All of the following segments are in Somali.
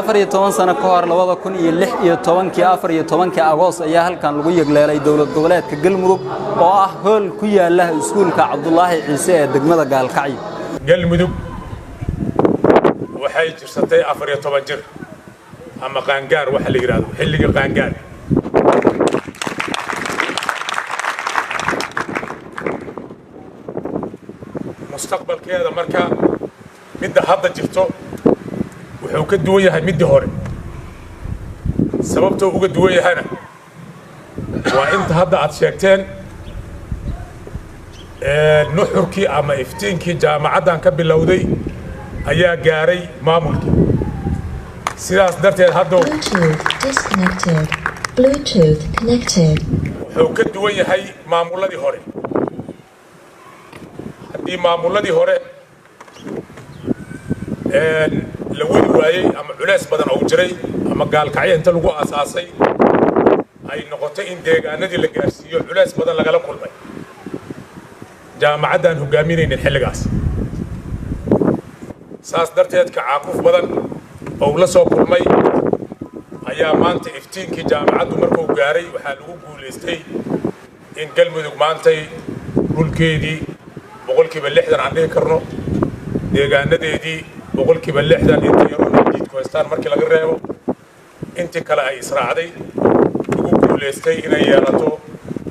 14 sano ka hor 2016 Agoos ayaa halkan lagu yagleelay dawlad goboleedka Galmudug oo ah hool ku yaala iskuulka Cabdullaahi Ciise ee degmada Gaalkacyo. Galmudug waxay jirsatay 14 jir ama qaangaar waxa la yiraahdo xilliga qaangaar. mustaqbalkeeda marka midda hadda jirto wuxuu ka duwan yahay midii hore sababtoo uga duwan yahayna waa inta hadda aad sheegteen nuxurkii ama iftiinkii jaamacadan ka bilowday ayaa gaaray maamulkii sidaas darteed hadda Bluetooth connected wuxuu ka duwan yahay maamuladii hore haddii maamuladii hore la wadi waayay ama culays badan oo jiray ama Gaalkacyo inta lagu aasaasay ay noqotay in deegaanadii la gaarsiiyo culays badan lagala kulmay jaamacadan hogaaminayna xilligaas saas darteed ka caaquf badan oo la soo kulmay ayaa maanta iftiinkii jaamacadu markuu gaaray waxaa lagu guuleystay in Galmudug maantay dhulkeedii boqolkiiba 60 aan dhihi karno deegaanadeedii boqolkiiba 60 inta yaroo jidku haystaan markii laga reebo intii kale ay israacday lagu guuleystay inay yeelato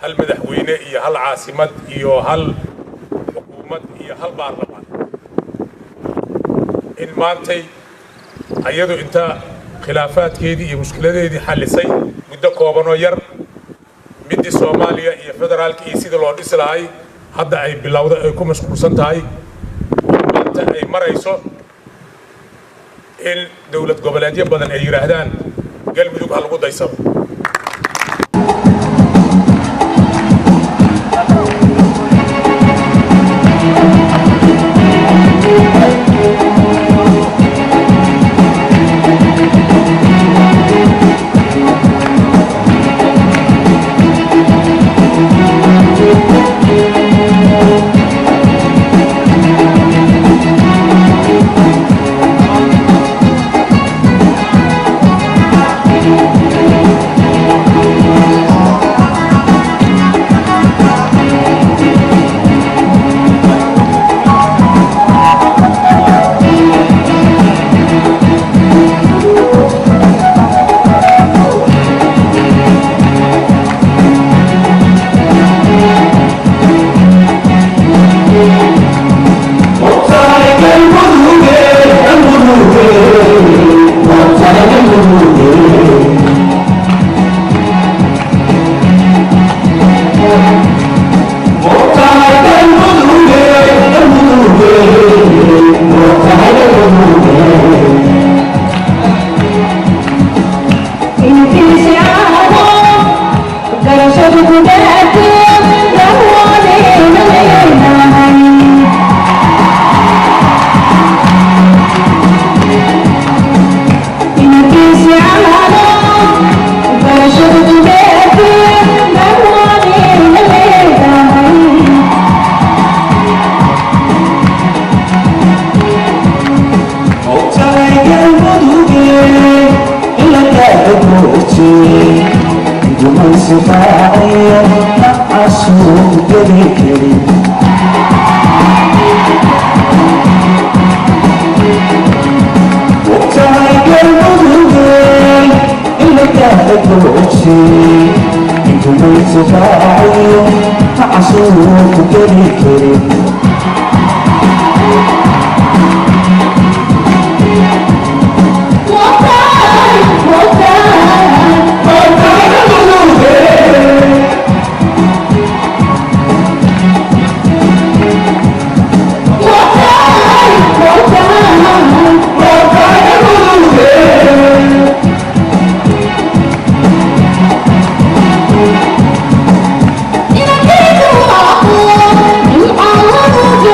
hal madaxweyne iyo hal caasimad iyo hal xukuumad iyo hal baarlamaan in maantay ayadu inta khilaafaadkeedii iyo mushkiladeedii xallisay muddo kooban oo yar midii Soomaaliya iyo federaalka iyo sida loo dhisi lahay hadda ay bilowday ay ku mashquulsan tahay maanta ay marayso in dawlad goboleedyo badan ay yiraahdaan Galmudug hal lagu daysado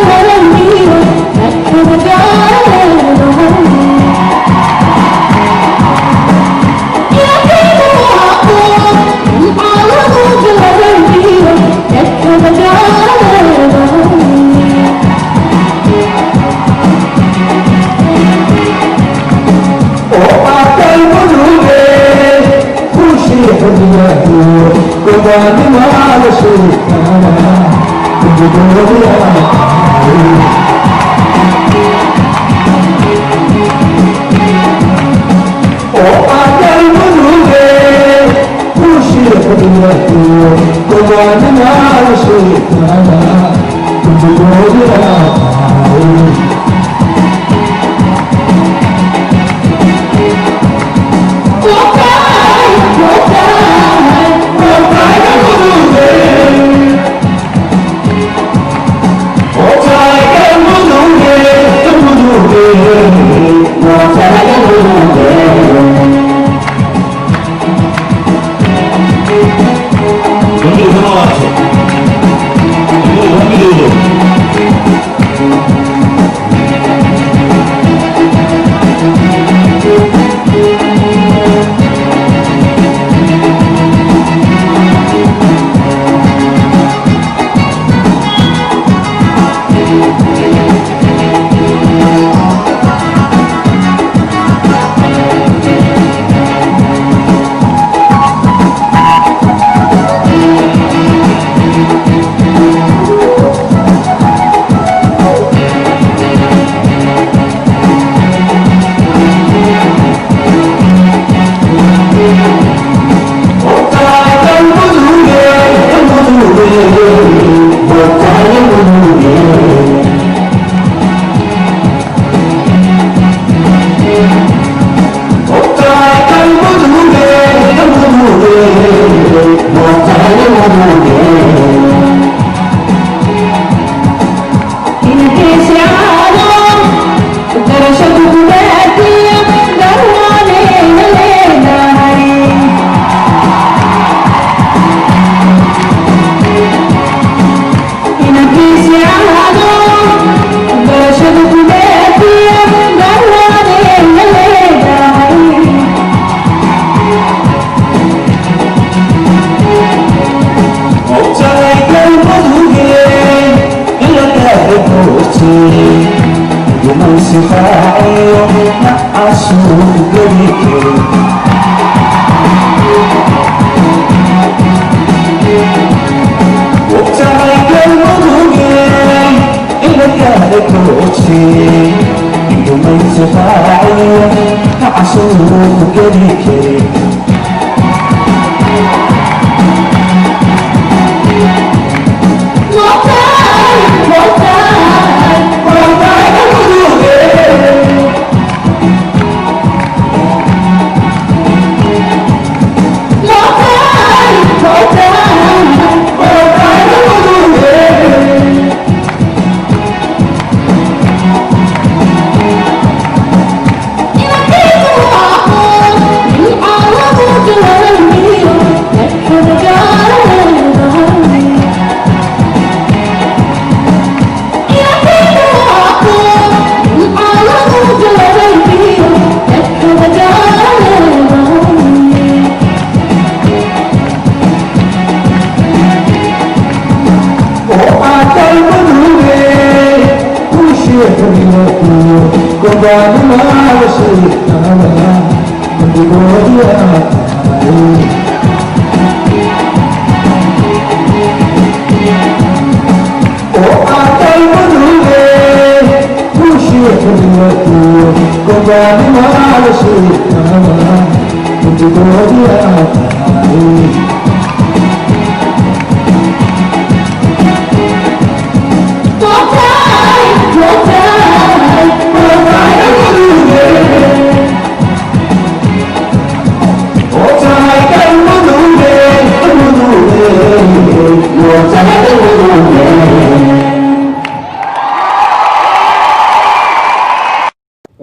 Ina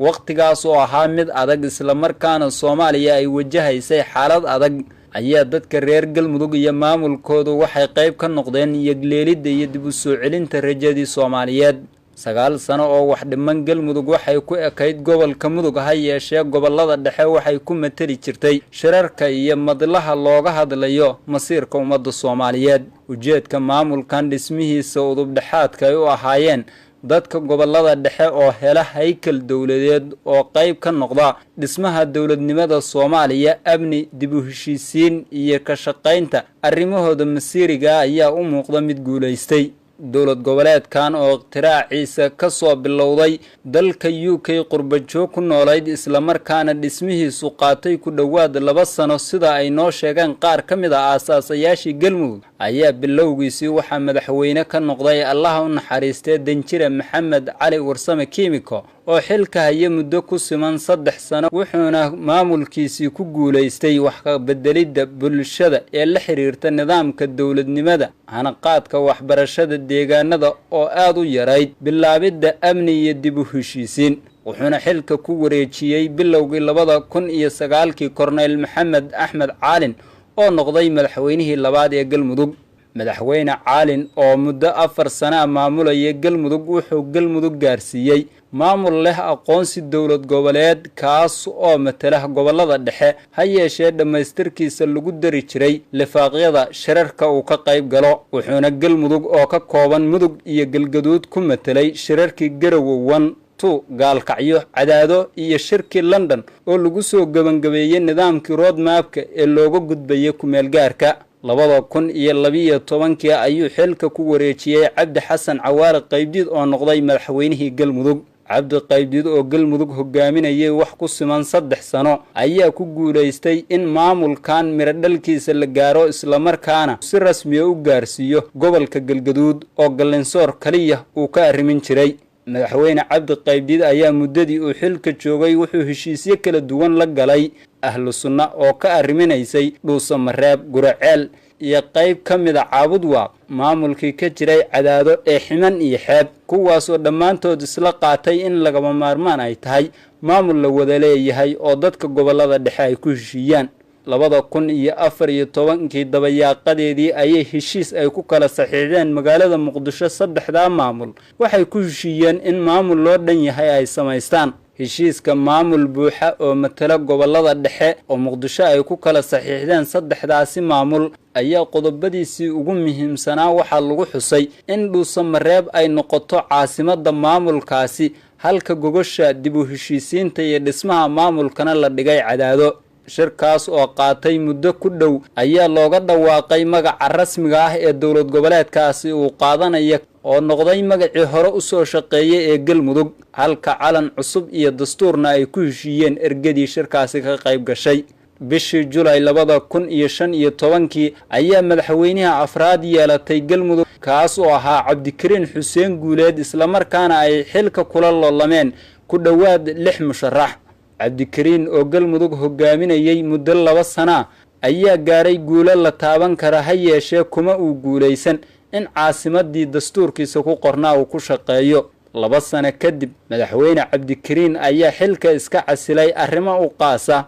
waqtigaas oo ahaa mid adag isla markaana Soomaaliya ay wajahaysay xaalad adag ayaa dadka reer Galmudug iyo maamulkoodu waxay qayb ka noqdeen yagleelida iyo dib u soo celinta rajadii Soomaaliyeed 9 sano oo wax dhiman Galmudug waxay ku ekayd gobolka Mudug ha yeeshee gobolada dhexe waxay ku matali jirtay shirarka iyo madlaha looga hadlayo masiirka ummadda Soomaaliyeed ujeedka maamulkan dhismihiisa udub dhexaadka ay u ahaayeen dadka gobolada dhexe oo hela haykal dawladeed oo qayb ka noqda dhismaha dawladnimada Soomaaliya amni dib u heshiisiin iyo ka shaqaynta arrimahooda masiiriga ayaa u muuqda mid guuleystay dawlad goboleedkan oo iqtiraaciisa ka soo bilowday dalka UK qurbajoog ku noolayd isla markaana dhismihiisu qaatay ku dhawaad 2 sano sida ay noo sheegaan qaar ka mid ah aasaasayashii Galmudug ayaa bilowgiisii waxa madaxweyne ka noqday Allah u naxariistay Danjire Maxamed Cali Warsame Kiimiko oo xilka haya muddo ku siman 3 sano wuxuuna maamulkiisii ku guuleystay wax ka bedelida bulshada ee la xiriirta nidaamka dawladnimada ana qaadka waxbarashada deegaanada oo aad u yarayd bilaabida amni iyo dib u heshiisiin wuxuuna xilka ku wareejiyay bilowgii 2009 Korneyl Maxamed Axmed Caalin oo noqday madaxweynihii labaad ee Galmudug madaxweyne caalin oo muddo 4 sano maamulaya galmudug wuxuu galmudug gaarsiiyey maamul leh aqoonsi dowlad goboleed kaas oo matala gobolada dhexe ha yeeshee dhamaystirkiisa lagu dari jiray lifaaqyada shirarka uu ka qayb galo wuxuuna galmudug oo ka kooban mudug iyo galgaduud ku matalay shirarkii Garowe 1 gaalkacyo cadaado iyo shirkii London oo lagu soo gabangabeeyay nidaamkii roadmapka ee looga gudbayay ku meel gaarka 2012 ayuu xilka ku wareejiyay Cabdi Xasan Cawaale Qaybdiid oo noqday madaxweynihii galmudug Cabdi Qaybdiid oo galmudug hogaaminayay wax ku siman 3 sano ayaa ku guuleystay in maamulkan miradhalkiisa la gaaro isla markaana si rasmi ah u gaarsiiyo gobolka Galgaduud oo Galensoor kaliya uu ka arrimin jiray madaxweyne Cabdi Qaybdiid ayaa muddadii uu xilka joogay wuxuu heshiisyo kala duwan la galay ahlu sunna oo ka arriminaysay Dhuusamareeb Guraceel iyo qayb ka mid ah Caabudwaaq maamulkii ka jiray Cadaado ee Ximan iyo Xeeb kuwaas oo dhammaantood isla qaatay in lagama maarmaan ay tahay maamul la wada leeyahay oo dadka gobolada dhexe ay ku heshiiyaan 2014 dabayaaqadeedii ayay heshiis ay ku kala saxiixdeen magaalada Muqdisho 3 maamul waxay ku heshiiyeen in maamul loo dhan yahay ay sameystaan heshiiska maamul buuxa oo matala gobolada dhexe oo Muqdisho ay ku kala saxiixdeen 3daasi maamul ayaa qodobadiisii ugu muhiimsanaa waxa lagu xusay in Dhuusamareeb ay noqoto caasimadda maamulkaasi halka gogosha dib u heshiisiinta iyo dhismaha maamulkana la dhigay Cadaado shirkaas oo qaatay muddo ku dhow ayaa looga dhawaaqay magaca rasmiga ah ee dowlad goboleedkaasi uu qaadanaya oo noqday magacii hore u soo shaqeeyay ee galmudug halka calan cusub iyo dastuurna ay ku heshiiyeen ergadii shirkaasi ka qayb gashay bishii July 2015 ayaa madaxweynaha afraad yeelatay galmudug kaas oo ahaa Cabdikariin Xuseen Guuleed isla markaana ay xilka kula loolameen ku dhawaad 6 musharax Cabdikariin oo galmudug hogaaminayay muddo 2 sano ayaa gaaray guulo la taaban kara ha yeeshee kuma uu guuleysan in caasimadii dastuurkiisa ku qornaa uu ku shaqeeyo 2 sano kadib madaxweyne Cabdikariin ayaa xilka iska casilay arrimo u qaasa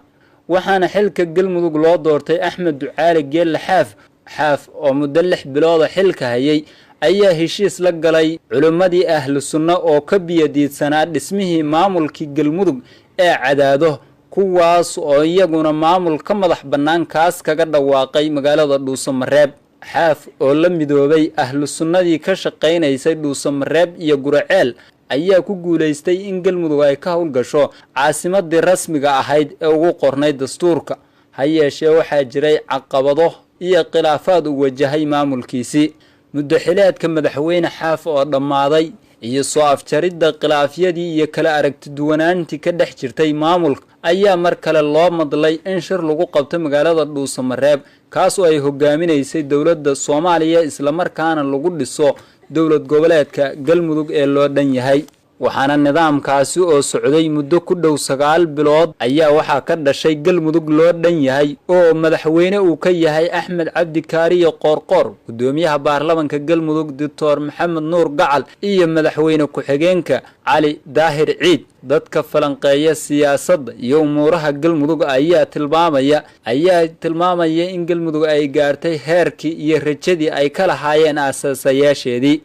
waxaana xilka galmudug loo doortay Axmed Ducaale Geelle Xaaf oo muddo 6 bilood xilka hayay ayaa heshiis la galay culimadii ahlu sunna oo ka biyadiidsanaa dhismihii maamulkii galmudug ee Cadaado kuwaas oo iyaguna maamul ka madax bannaan kaas kaga dhawaaqay magaalada Dhuusamareeb Xaaf oo la midoobay ahlu sunnadii ka shaqeynaysay Dhuusamareeb iyo Guraceel ayaa ku guuleystay in galmudug ay ka howlgasho caasimadii rasmiga ahayd ee ugu qornay dastuurka ha yeeshee waxaa jiray caqabado iyo khilaafaad u wajahay maamulkiisii muddo xileedka madaxweyne Xaaf oo dhammaaday iyo soo afjaridda khilaafyadii iyo kala aragti duwanaantii ka dhex jirtay maamulka ayaa mar kale loo madlay in shir lagu qabto magaalada Dhuusamareeb kaas oo ay hogaaminaysay dowladda Soomaaliya isla markaana lagu dhiso dowlad goboleedka galmudug ee loo dhan yahay waxaana nidaamkaasi oo socday muddo ku dhow 9 bilood ayaa waxa ka dhashay galmudug loo dhan yahay oo madaxweyne uu ka yahay Axmed Cabdi Kaariye Qoorqoor gudoomiyaha baarlamaanka galmudug Dr. Maxamed Nuur Gacal iyo madaxweyne ku-xigeenka Cali Daahir Ciid dadka falanqeeya siyaasadda iyo umuuraha galmudug ayaa tilmaamaya in galmudug ay gaartay heerkii iyo rajadii ay ka lahaayeen aasaasyaasheedii